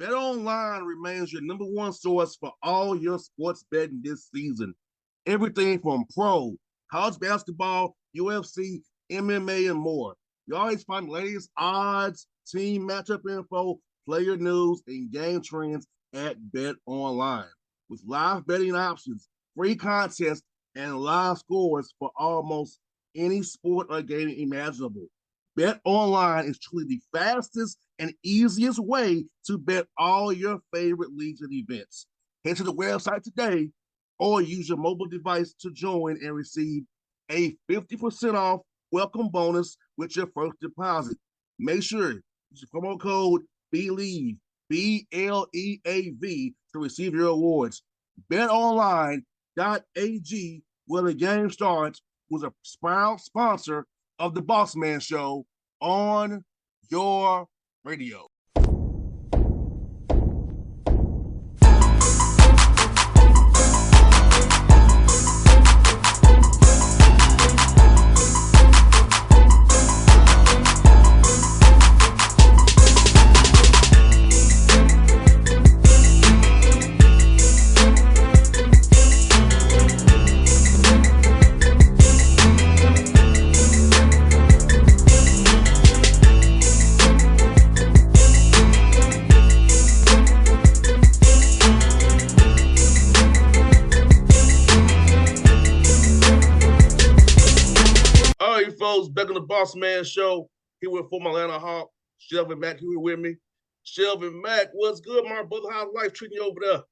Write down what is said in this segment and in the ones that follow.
BetOnline remains your number one source for all your sports betting this season. Everything from pro, college basketball, UFC, MMA, and more. You always find the latest odds, team matchup info, player news, and game trends at BetOnline. With live betting options, free contests, and live scores for almost any sport or game imaginable. Bet Online is truly the fastest and easiest way to bet all your favorite leagues and events. Head to the website today or use your mobile device to join and receive a 50% off welcome bonus with your first deposit. Make sure you use the promo code BLEAV, BLEAV, to receive your rewards. BetOnline.ag, where the game starts, was a proud sponsor of the Bossman Show on your radio. Folks, back on the Bossman Show. Here with former Atlanta Hawk, Shelvin Mack here with me. Shelvin Mack, what's good, my brother? How's life treating you over there?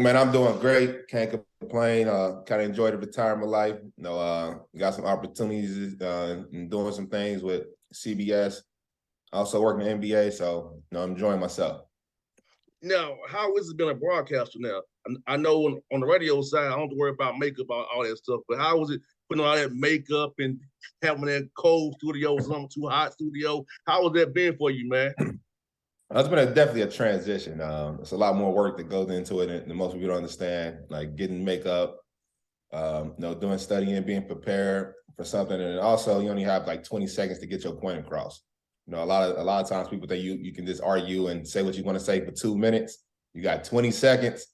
Man, I'm doing great. Can't complain. Kind of enjoyed the retirement life. Got some opportunities and doing some things with CBS. Also working in the NBA, so I'm enjoying myself. Now, how is it being a broadcaster now? I know on the radio side, I don't have to worry about makeup, all that stuff, but how was it putting all that makeup and having that cold studio, some too hot studio? How has that been for you, man? It's been definitely a transition. It's a lot more work that goes into it, and most people don't understand. Like getting makeup, doing studying, being prepared for something, and also you only have like 20 seconds to get your point across. A lot of times people think you can just argue and say what you want to say for 2 minutes. You got 20 seconds.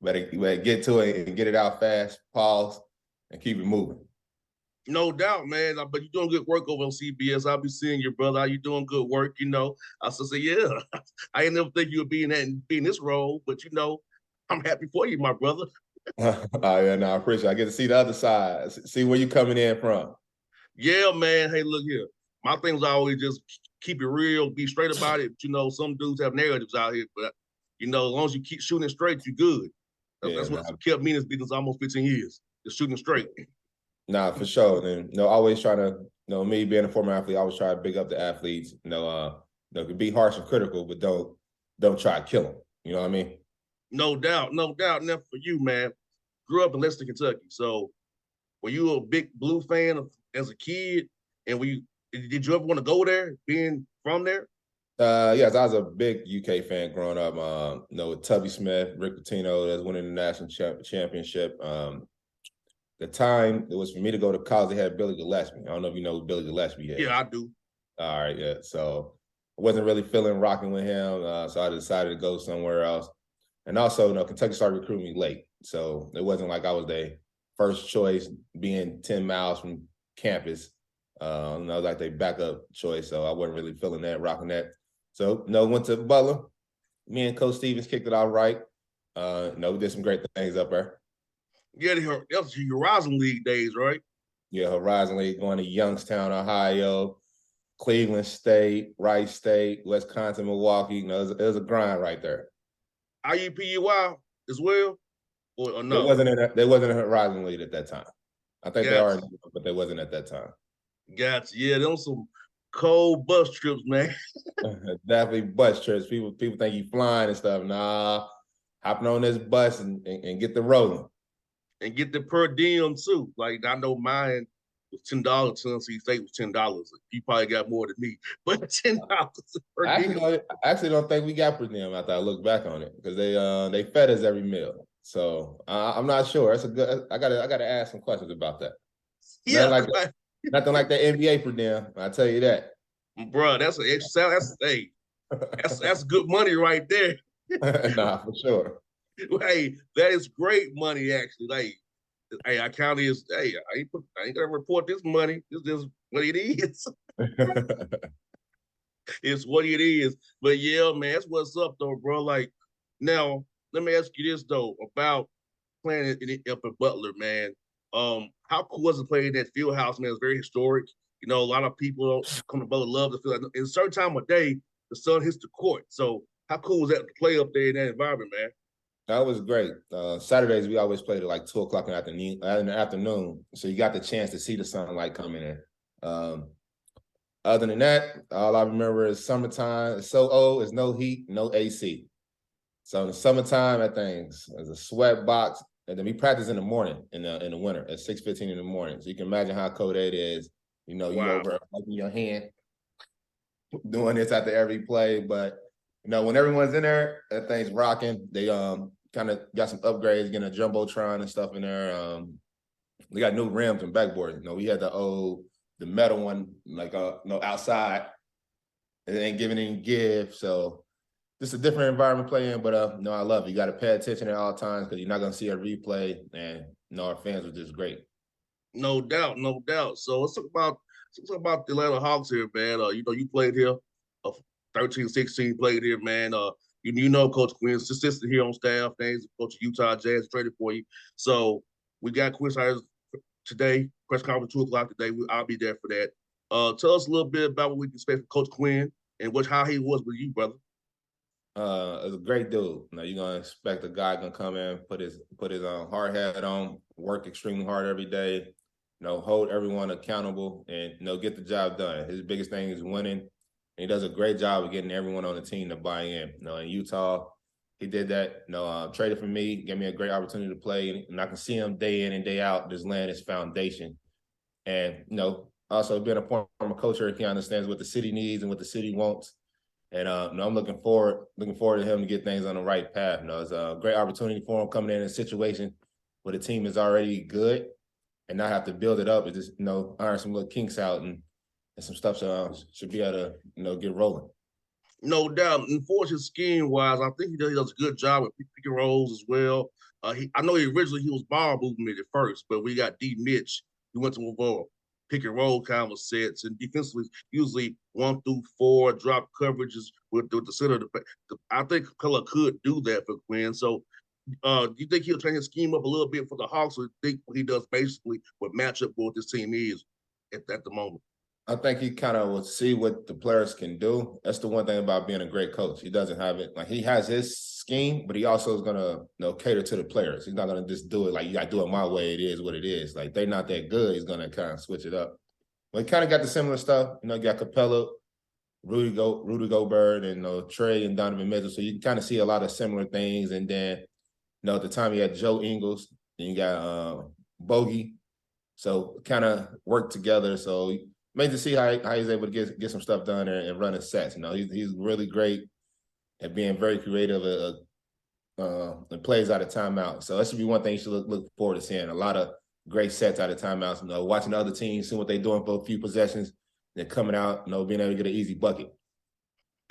You better get to it and get it out fast. Pause and keep it moving. No doubt, man. But you're doing good work over on CBS. I'll be seeing your brother. You doing good work, I still say, yeah. I ain't never think you would be in this role, but I'm happy for you, my brother. Yeah, no, I appreciate it. I get to see the other side, see where you coming in from. Yeah, man. Hey, look here. My thing was always just keep it real, be straight about it. Some dudes have narratives out here, but as long as you keep shooting it straight, you're good. That's what kept me in this business almost 15 years. Just shooting straight. Nah, for sure. And always trying to, me being a former athlete, I always try to big up the athletes. Can be harsh and critical, but don't try to kill them. You know what I mean? No doubt. Now for you, man, grew up in Lexington, Kentucky. So were you a big Blue fan as a kid? And did you ever want to go there, being from there? Yes, I was a big UK fan growing up. With Tubby Smith, Rick Pitino, that's winning the national championship. The time it was for me to go to college, they had Billy Gillispie. I don't know if you know who Billy Gillispie is. Yeah, I do. All right, yeah. So I wasn't really feeling rocking with him, so I decided to go somewhere else. And also, Kentucky started recruiting me late, so it wasn't like I was their first choice, being 10 miles from campus. I was like their backup choice, so I wasn't really feeling that, rocking that. So, went to Butler. Me and Coach Stevens kicked it out right. We did some great things up there. Yeah, that was your Horizon League days, right? Yeah, Horizon League, going to Youngstown, Ohio, Cleveland State, Wright State, Wisconsin, Milwaukee. It was a grind right there. IUPUI as well? Or no? They wasn't a Horizon League at that time. I think they are, but they wasn't at that time. Gotcha. Yeah, those some cold bus trips, man. Definitely bus trips. People think you flying and stuff. Nah, hopping on this bus and get the rolling. And get the per diem too. Like I know mine was $10. Tennessee State was $10. You probably got more than me, but $10 per diem. I actually don't think we got per diem after I look back on it because they fed us every meal. So I'm not sure. That's a good. I gotta ask some questions about that. Yeah, nothing like the NBA per diem. I tell you that, bro. That's an extra salary. That's good money right there. Nah, for sure. Hey, that is great money, actually. Like, hey, I count it as, hey, I ain't gonna report this money. This is what it is. It's what it is. But yeah, man, that's what's up though, bro. Like, now let me ask you this though about playing up in Butler, man. How cool was it playing that field house, man? It's very historic. You know, a lot of people don't come to Butler love the field. In a certain time of day, the sun hits the court. So how cool was that to play up there in that environment, man? That was great. Saturdays we always played at like 2 o'clock in the afternoon, so you got the chance to see the sunlight coming in. Other than that, all I remember is summertime. It's so old. It's no heat, no AC. So in the summertime, that thing's as a sweat box, and then we practice in the morning in the winter at 6:15 in the morning. So you can imagine how cold that is. You know, you Wow. over wiping your hand, doing this after every play. But you know, when everyone's in there, that thing's rocking. They kind of got some upgrades, getting a jumbotron and stuff in there. We got new rims and backboard. You know, we had the metal one, like outside. It ain't giving any give. So just a different environment playing, but no, I love it. You got to pay attention at all times because you're not gonna see a replay, and our fans were just great. No doubt, no doubt. So let's talk about the Atlanta Hawks here, man. You know, you played here, 13, 16 played here, man. You know Coach Quinn's assistant here on staff, names Coach Utah Jazz traded for you. So we got Quinn Snyder's today, press conference 2 o'clock today. I'll be there for that. Tell us a little bit about what we can expect from Coach Quinn and how he was with you, brother. It's a great dude. You know, you're gonna expect a guy gonna come in, put his hard hat on, work extremely hard every day, hold everyone accountable, and get the job done. His biggest thing is winning. And he does a great job of getting everyone on the team to buy in. In Utah, he did that. Traded for me, gave me a great opportunity to play, and I can see him day in and day out just laying his foundation. And also being a former coach, he understands what the city needs and what the city wants. And I'm looking forward to him to get things on the right path. It's a great opportunity for him coming in a situation where the team is already good and not have to build it up. And just iron some little kinks out and some stuff should be able to get rolling. No doubt. Unfortunately, scheme wise, I think he does a good job with pick and rolls as well. I know originally he was ball movement at first, but we got D Mitch. He went to more pick and roll kind of sets, and defensively usually 1 through 4 drop coverages with the center. I think Color could do that for Quinn. So, do you think he'll change his scheme up a little bit for the Hawks, or do you think what he does basically what matchup what this team is at the moment? I think he kind of will see what the players can do. That's the one thing about being a great coach. He doesn't have it like he has his scheme, but he also is gonna cater to the players. He's not gonna just do it like you gotta do it my way. It is what it is. Like they're not that good. He's gonna kind of switch it up. But he kind of got the similar stuff. You got Capella, Rudy Gobert, and Trey and Donovan Mitchell. So you can kind of see a lot of similar things. And then at the time he had Joe Ingles, then you got Bogey. So kind of work together. So made to see how he's able to get some stuff done and run his sets. He's really great at being very creative and plays out of timeout. So that should be one thing you should look forward to seeing. A lot of great sets out of timeouts. Watching the other teams, seeing what they're doing for a few possessions, then coming out, being able to get an easy bucket.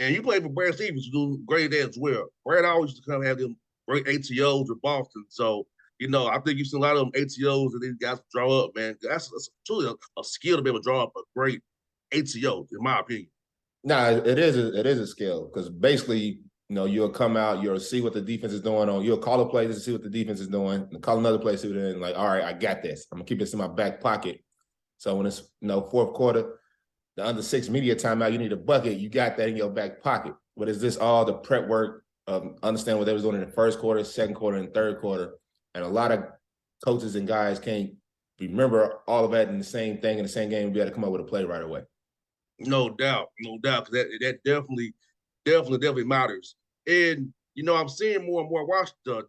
And you played for Brad Stevens, who do great as well. Brad always used to come have them great ATOs with Boston. So, I think you've seen a lot of them ATOs that these guys draw up, man. That's truly a skill to be able to draw up a great ATO, in my opinion. Nah, it is a skill because basically, you'll come out, you'll see what the defense is doing you'll call a play to see what the defense is doing, and call another play, see what they're doing. Like, all right, I got this. I'm gonna keep this in my back pocket. So when it's fourth quarter, the under 6 media timeout, you need a bucket. You got that in your back pocket. But is this all the prep work of understand what they was doing in the first quarter, second quarter, and third quarter? And a lot of coaches and guys can't remember all of that in the same thing in the same game and be able to come up with a play right away. No doubt, no doubt. Because that definitely matters. And I'm seeing more and more. Watch the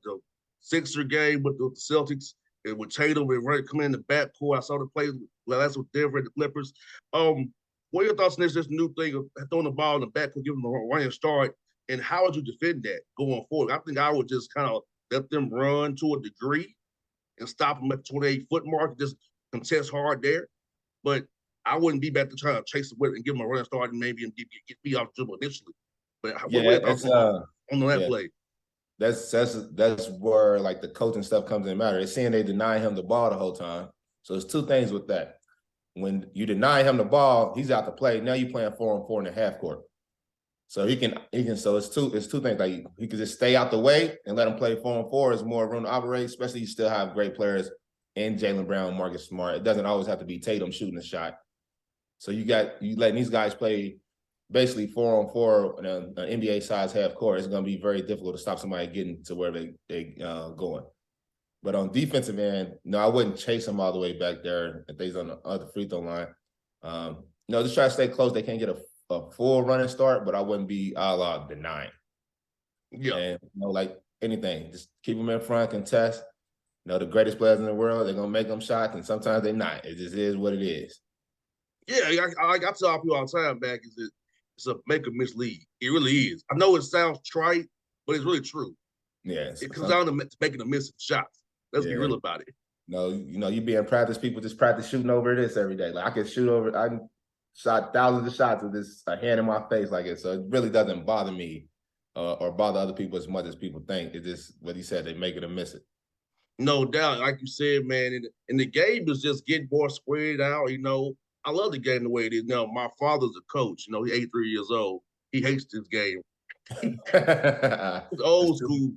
Sixer game with the Celtics and with Tatum and Ray coming in the backcourt. I saw the play. Well, that's with Denver and the Clippers. What are your thoughts on this new thing of throwing the ball in the backcourt, giving them a running start, and how would you defend that going forward? I think I would just kind of let them run to a degree and stop them at the 28-foot mark and just contest hard there. But I wouldn't be back to trying to chase the and give them a running start and maybe get me off the dribble initially. But what are your thoughts on that play? that's where like the coaching stuff comes in matter. They're saying they deny him the ball the whole time. So it's two things with that. When you deny him the ball, he's out to play. Now you're playing 4-on-4 in the half court. So he can so it's two things. Like he can just stay out the way and let him play 4-on-4. It's more room to operate, especially you still have great players in Jaylen Brown, Marcus Smart. It doesn't always have to be Tatum shooting a shot. So you letting these guys play basically 4-on-4 in an NBA size half court. It's going to be very difficult to stop somebody getting to where they going. But on defensive end, no, I wouldn't chase him all the way back there if he's on the other free throw line. Just try to stay close. They can't get a full running start, but I wouldn't be a la denying. Yeah. And like anything, just keep them in front, contest. The greatest players in the world, they're gonna make them shots, and sometimes they're not. It just is what it is. Yeah, I tell people all the time, Mack, it's a make or miss league. It really is. I know it sounds trite, but it's really true. Yeah, it comes down to making a missing shots. Let's be real about it. No, you be in practice. People just practice shooting over this every day. Like I can shoot over. I shot thousands of shots with this a hand in my face like it. So it really doesn't bother me or bother other people as much as people think. It just what he said. They make it or miss it. No doubt, like you said, man. And the game is just getting more spread out. I love the game the way it is now. My father's a coach. He's 83 years old. He hates this game. It's old school.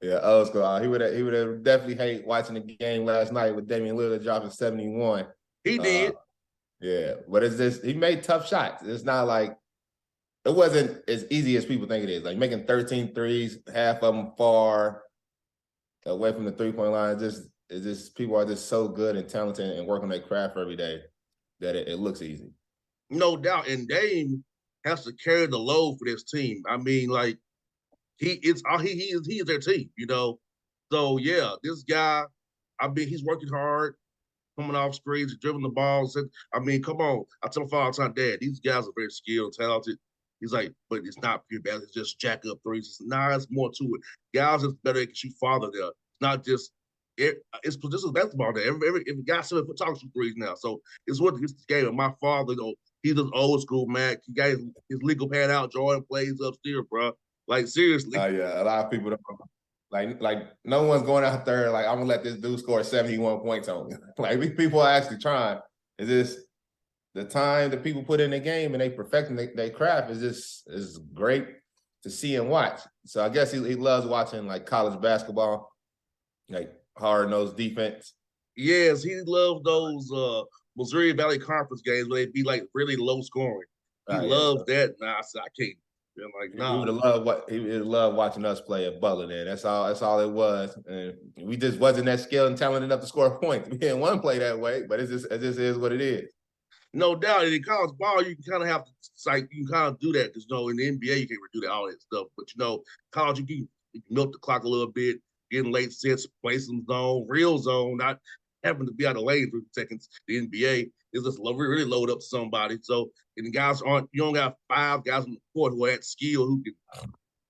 Yeah, old school. He would have definitely hate watching the game last night with Damian Lillard dropping 71. He did. Yeah, but it's just he made tough shots. It's not like it wasn't as easy as people think it is. Like making 13 threes, half of them far away from the 3-point line. It's just people are just so good and talented and work on their craft every day that it looks easy. No doubt. And Dame has to carry the load for this team. I mean, like he is their team, So yeah, this guy, he's working hard, coming off screens, dribbling the balls. I mean, come on. I tell him all the time, Dad, these guys are very skilled, talented. He's like, but it's not pure bad. It's just jack up threes. It's more to it. Guys is better, they can shoot farther there. It's not just this is basketball there. Every guy 7 foot talks shoot threes now. So it's the game. And my father, he's just old school Mack. He got his legal pad out. Jordan plays upstairs, bro. Like seriously. Oh yeah, a lot of people don't like no one's going out there like I'm gonna let this dude score 71 points on me. Like these people are actually trying. It's just the time that people put in the game and they perfecting their craft is great to see and watch. So I guess he loves watching like college basketball, like hard-nosed defense. Yes, he loves those Missouri Valley Conference games where they'd be like really low scoring. He loves that. Nah, I said I can't. I'm like, nah. He would love watching us play at Butler. Then that's all it was. And we just wasn't that skilled and talented enough to score points. We didn't want to play that way, but it just is what it is. No doubt. And in college ball, you can kind of have to you can kind of do that because in the NBA you can't really do that all that stuff. But college you can milk the clock a little bit, getting late sets, play some zone, real zone, not having to be out of lane for seconds. The NBA is just really load up to somebody. So and the guys you don't got 5 guys on the court who are at skill who can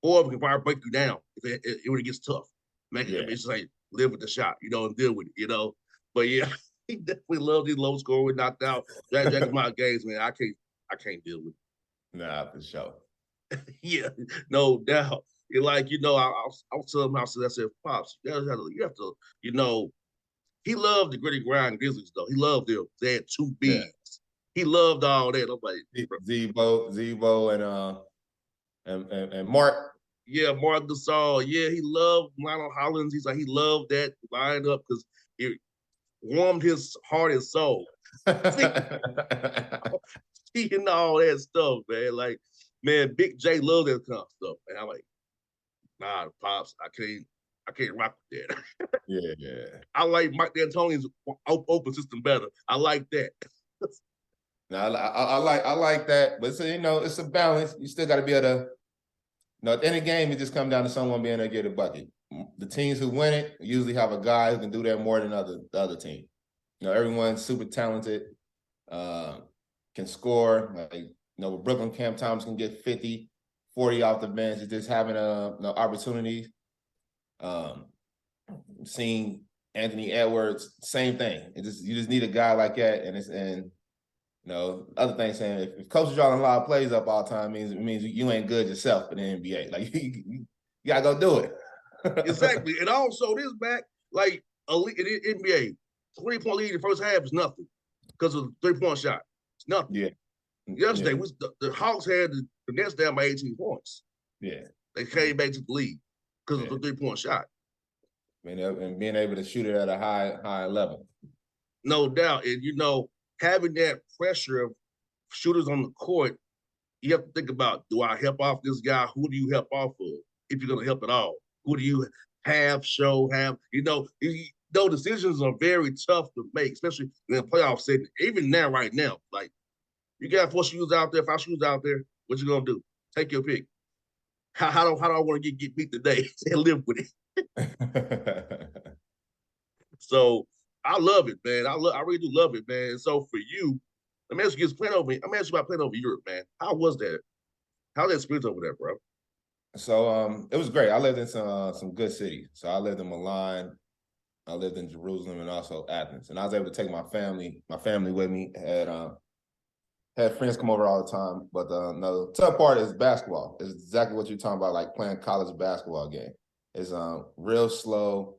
4 of them can probably break you down if it gets tough. It's just like live with the shot, and deal with it, But yeah. He definitely loves these low scoring, knocked out, jack my games, man. I can't deal with it. Nah, for sure. Yeah, no doubt. And I was telling him, I said, Pops, you have to, he loved the gritty grind Grizzlies though. He loved them. They had 2 bigs. Yeah. He loved all that. I'm like Zebo and Mark. Yeah, Mark Gasol. Yeah, he loved Lionel Hollins. He's like he loved that lineup because it warmed his heart and soul. Seeing all that stuff, man. Like, man, Big J loved that kind of stuff. And I'm like, nah, Pops, I can't rock with that. Yeah. I like Mike D'Antoni's open system better. I like that. Now, I like that, but it's a balance. You still got to be able to. At the end of the game, it just comes down to someone being able to get a bucket. The teams who win it usually have a guy who can do that more than the other team. Everyone's super talented, can score. With Brooklyn, Cam Thomas can get 50, 40 off the bench. It's just having opportunities. Seeing Anthony Edwards, same thing. You just need a guy like that, other thing saying if coaches y'all a lot of plays up all the time means you ain't good yourself in the NBA. Like You gotta go do it. Exactly. And also this back, like in NBA, 20-point lead in the first half is nothing because of the 3-point shot. It's nothing. Yeah. Yesterday, Yeah. the Hawks had the Nets down by 18 points. Yeah. They came back to the lead because Yeah. of the 3-point shot. And being able to shoot it at a high level. No doubt. And, having that pressure of shooters on the court, you have to think about, do I help off this guy? Who do you help off of if you're going to help at all? Who do you have? Those decisions are very tough to make, especially in a playoff setting. Even now, right now, like you got 4 shooters out there, 5 shooters out there. What you gonna do? Take your pick. How do I want to get beat today and live with it? So I love it, man. I really do love it, man. And so for you, let me ask you, about playing over Europe, man. How was that? How's that experience over there, bro? So it was great. I lived in some good cities. So I lived in Milan, I lived in Jerusalem, and also Athens. And I was able to take my family with me. Had friends come over all the time. But no, the tough part is basketball. It's exactly what you're talking about, like playing college basketball game. It's real slow,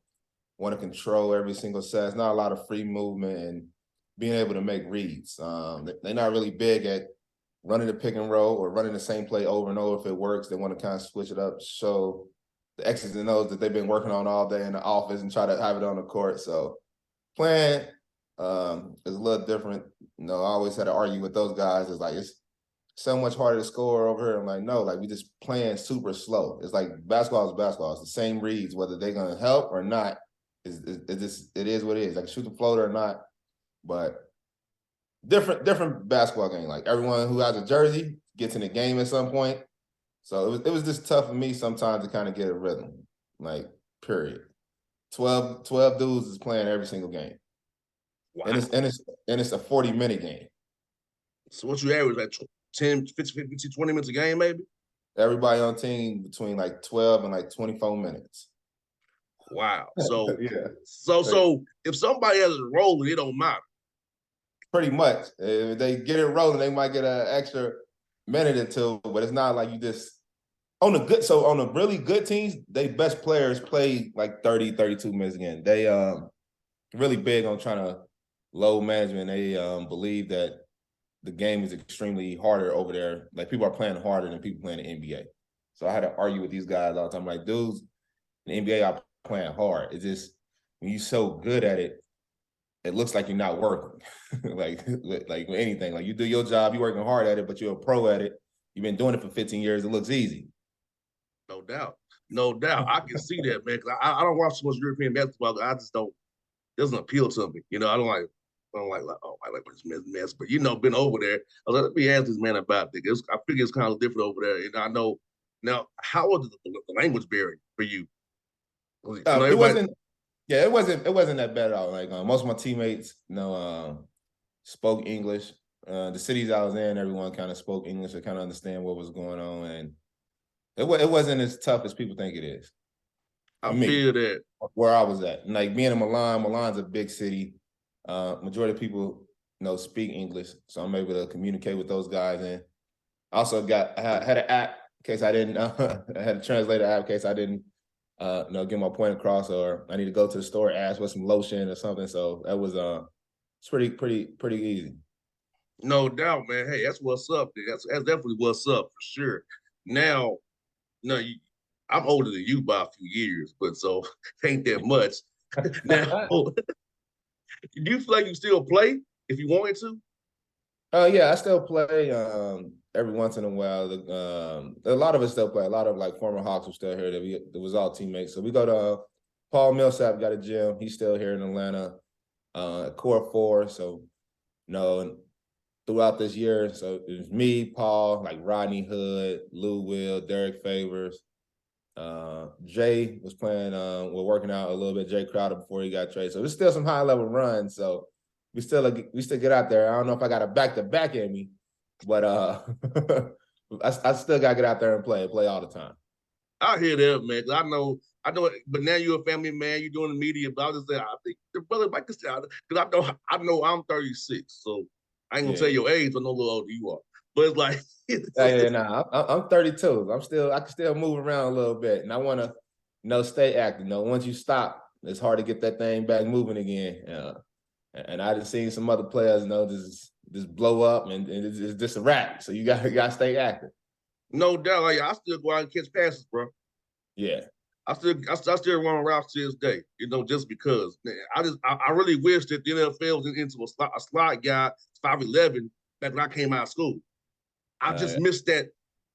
want to control every single set. It's not a lot of free movement and being able to make reads. They're not really big at running the pick and roll or running the same play over and over. If it works, they want to kind of switch it up, show the X's and O's that they've been working on all day in the office and try to have it on the court. So playing is a little different. I always had to argue with those guys. It's like, it's so much harder to score over here. I'm like, no, like we just playing super slow. It's like basketball is basketball. It's the same reads, whether they're going to help or not. It is what it is. Like shoot the floater or not, but different basketball game. Like everyone who has a jersey gets in the game at some point. So it was just tough for me sometimes to kind of get a rhythm. Like, period. 12 dudes is playing every single game. Wow. And it's a 40-minute game. So what you average, like 10, 15, 20 minutes a game, maybe? Everybody on team between like 12 and like 24 minutes. Wow. So yeah. So if somebody has a rolling, it don't matter. Pretty much. If they get it rolling, they might get an extra minute or two, but it's not like you just on the really good teams, they best players play like 30, 32 minutes again. They really big on trying to load management. They believe that the game is extremely harder over there. Like people are playing harder than people playing the NBA. So I had to argue with these guys all the time. Like, dudes in the NBA are playing hard. It's just when you're so good at it, it looks like you're not working. like anything. Like you do your job, you're working hard at it, but you're a pro at it. You've been doing it for 15 years. It looks easy. No doubt. I can see that, man. Cause I don't watch too much European basketball. I just don't. It doesn't appeal to me. I don't like. I like this mess. But been over there. I was like, let me ask this man about this. I figure it's kind of different over there. And I know. Now, how was the language barrier for you? It wasn't. Yeah, it wasn't that bad at all. Like most of my teammates, spoke English. The cities I was in, everyone kind of spoke English to kind of understand what was going on, and it wasn't as tough as people think it is. I feel that. Where I was at, like being in Milan's a big city. Majority of people, speak English, so I'm able to communicate with those guys. And I also had an app in case I didn't. I had a translator app in case I didn't. Get my point across, or I need to go to the store, ask for some lotion or something. So that was it's pretty easy. No doubt, man. Hey, that's what's up. That's definitely what's up for sure. Now, I'm older than you by a few years, but so ain't that much. Now, do you feel like you still play if you wanted to? Yeah, I still play every once in a while. A lot of us still play. A lot of like former Hawks are still here. That was all teammates. So we go to Paul Millsap, got a gym. He's still here in Atlanta. Core 4. So throughout this year, so it was me, Paul, like Rodney Hood, Lou Will, Derek Favors. Jay was playing. We're working out a little bit. Jay Crowder before he got traded. So there's still some high level runs. So we still get out there. I don't know if I got a back in me, but I still got to get out there and play all the time. I hear that, man. I know. But now you're a family man. You're doing the media. But I was just saying, I think the brother Mike is because I know I'm 36, so I ain't gonna tell your age. I know a little older you are. But it's like, I'm 32. I can still move around a little bit, and I want to, stay active. Once you stop, it's hard to get that thing back moving again. And I just seen some other players, just blow up, and it's just a wrap. So you got to stay active. no doubt. Like, I still go out and catch passes, bro. Yeah. I still run routes to this day, just because. I really wish that the NFL was into a slot guy, 5'11", back when I came out of school. I just missed that.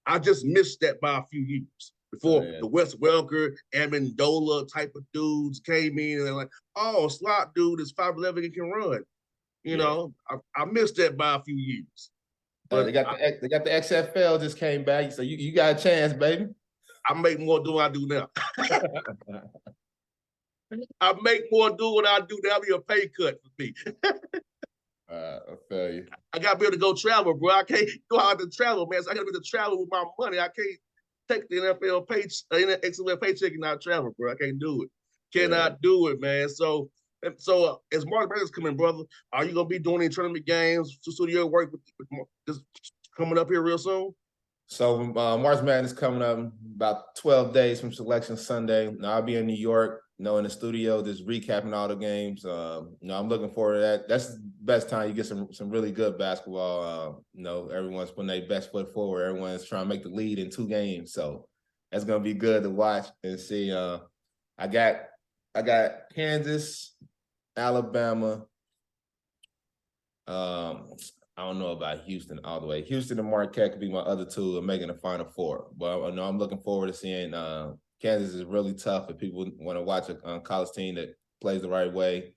I just missed that by a few years before the Wes Welker, Amendola type of dudes came in and they're like, oh, slot dude is 5'11" and can run. I missed that by a few years. But they got the XFL just came back, so you got a chance, baby. I make more do what I do now. I make more do what I do. That'll be a pay cut for me. I feel you. I gotta be able to go travel, bro. I can't go out to travel, man. So I gotta be able to travel with my money. I can't take the NFL XFL paycheck and not travel, bro. I can't do it. Cannot do it, man. So as March Madness coming, brother, are you gonna be doing any tournament games, studio work with this coming up here real soon? So March Madness coming up about 12 days from Selection Sunday. Now I'll be in New York, in the studio, just recapping all the games. I'm looking forward to that. That's the best time you get some really good basketball. Everyone's putting their best foot forward. Everyone's trying to make the lead in 2 games. So that's gonna be good to watch and see. I got Kansas, Alabama. I don't know about Houston all the way. Houston and Marquette could be my other 2 of making the Final Four. But I know I'm looking forward to seeing Kansas is really tough if people want to watch a college team that plays the right way.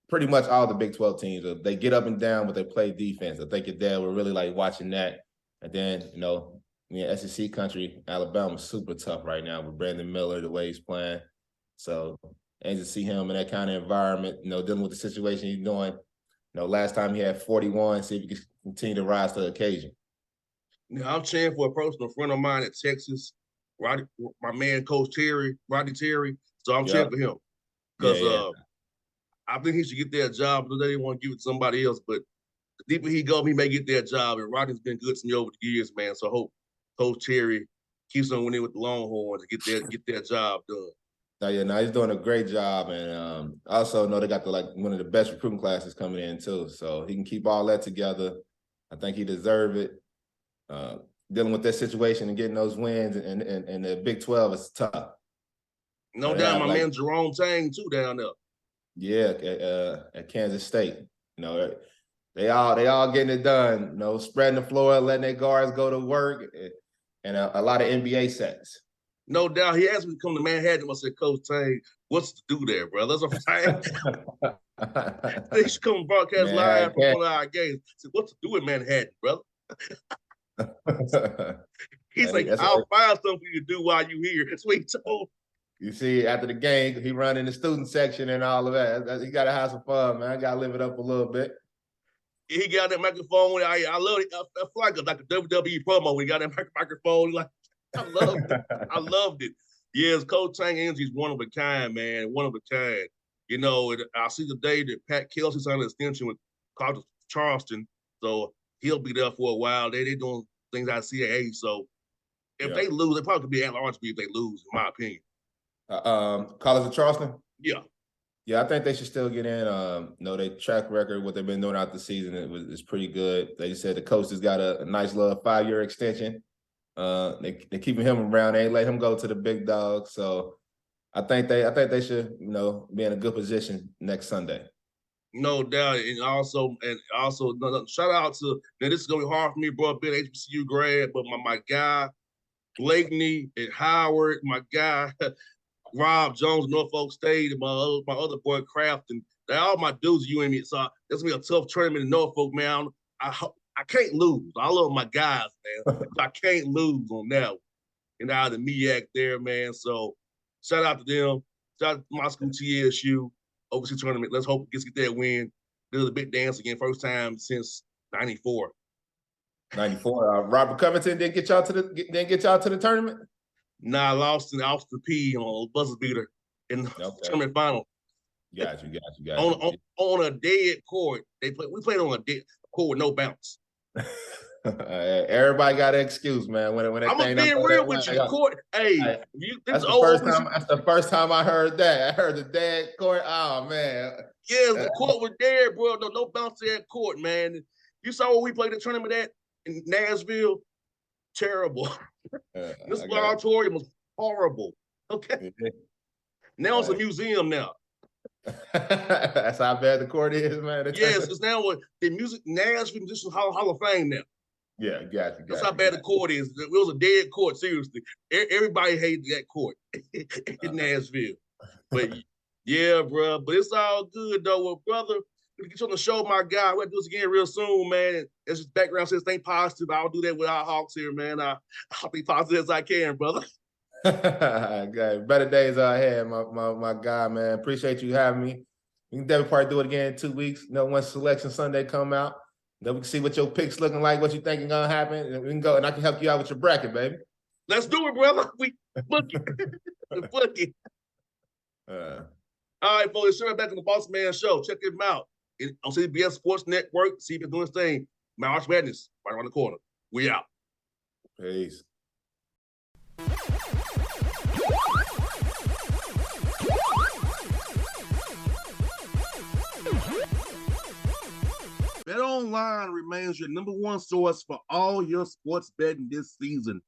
Pretty much all the Big 12 teams, they get up and down, but they play defense. I think your dad would really like watching that. And then, SEC country, Alabama's super tough right now with Brandon Miller, the way he's playing. So, and to see him in that kind of environment, dealing with the situation he's doing. Last time he had 41, see if he can continue to rise to the occasion. I'm cheering for a personal friend of mine at Texas, my man, Coach Rodney Terry. So I'm cheering for him because I think he should get that job. They didn't want to give it to somebody else, but the deeper he goes, he may get that job. And Rodney's been good to me over the years, man. So I hope Coach Terry keeps on winning with the Longhorns and get that job done. He's doing a great job, and also know they got one of the best recruiting classes coming in too. So he can keep all that together. I think he deserves it. Dealing with that situation and getting those wins and the Big 12 is tough. No doubt, my man Jerome Tang too down there. Yeah, at Kansas State. They all getting it done. Spreading the floor, letting their guards go to work, and a lot of NBA sets. No doubt. He asked me to come to Manhattan. I said, Coach Tang, what's to do there, bro? That's what I'm saying. They should come broadcast live from one of our games. I said, what's to do in Manhattan, brother? He's like, I'll find something for you to do while you're here. That's what he told me. You see, after the game, he run in the student section and all of that. You got to have some fun, man. Got to live it up a little bit. He got that microphone. I love it. I feel like a WWE promo when he got that microphone. Like, I loved it. Yes, Coach Tang Energy is one of a kind, man. One of a kind. I see the day that Pat Kelsey signed an extension with College Charleston, so he'll be there for a while. They doing things out of CAA. So if they lose, they probably could be at large if they lose, in my opinion. College of Charleston? Yeah. Yeah, I think they should still get in. Their track record, what they've been doing out the season is pretty good. They said the coach has got a nice little 5-year extension. They're keeping him around. They ain't let him go to the big dog. So I think they should, be in a good position next Sunday. No doubt. And also shout out to, now this is gonna be hard for me, bro, being an HBCU grad, but my guy, Blakeney at Howard, my guy, Rob Jones, Norfolk State, and my other boy Crafton. They're all my dudes at UME. So that's gonna be a tough tournament in Norfolk, man. I can't lose. I love my guys, man. I can't lose on that one. And out of the MEAC there, man. So shout out to them. Shout out to my school, TSU, overseas tournament. Let's hope it get that win. Do the big dance again, first time since '94. '94. Robert Covington didn't get y'all to the tournament. Nah, I lost in Austin P on a buzzer beater in the tournament final. Got you. On a dead court. We played on a dead court with no bounce. Everybody got an excuse, man. When that I'm gonna thing be don't go real that with way, you. The court, hey, I- this that's is the old first official. time. That's the first time I heard that. I heard the dad court. Oh man. Yes, the court was there, bro. No bounce at court, man. You saw what we played the tournament at in Nashville. Terrible. This I got. auditorium was horrible. Okay. Now it's a museum now. That's how bad the court is, man. Yes, it's now what the music Nashville Musician Hall of Fame now. Yeah, gotcha. That's how bad the court is. It was a dead court, seriously. Everybody hated that court in Nashville. But yeah, bro. But it's all good though. Well, brother, we get you on the show, my guy. We'll do this again real soon, man. As his background says, think positive. I'll do that with our Hawks here, man. I'll be positive as I can, brother. Okay. Better days ahead, my guy, man. Appreciate you having me. We can definitely probably do it again in 2 weeks. Once Selection Sunday come out, then we can see what your picks looking like, what you think is gonna happen, and we can go and I can help you out with your bracket, baby. Let's do it, brother. We book it. Book it. All right, folks. It's back on the Bossman Show. Check him out on CBS Sports Network. See if it's doing his thing. March Madness right around the corner. We out. Peace. BetOnline remains your number one source for all your sports betting this season.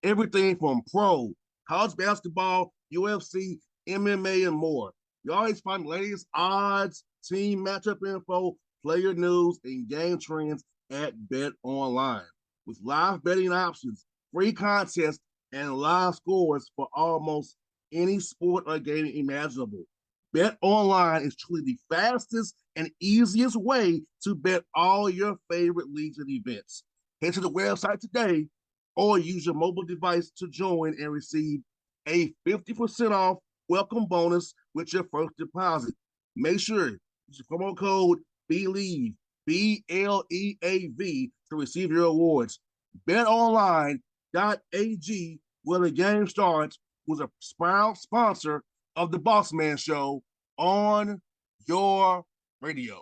Everything from pro, college basketball, UFC, MMA, and more. You always find the latest odds, team matchup info, player news, and game trends at BetOnline. With live betting options, free contests, and live scores for almost any sport or game imaginable. BetOnline is truly the fastest and easiest way to bet all your favorite leagues and events. Head to the website today or use your mobile device to join and receive a 50% off welcome bonus with your first deposit. Make sure use the promo code BLEAV, BLEAV, to receive your awards. BetOnline.ag, where the game starts, was a proud sponsor of the Bossman Show on your radio.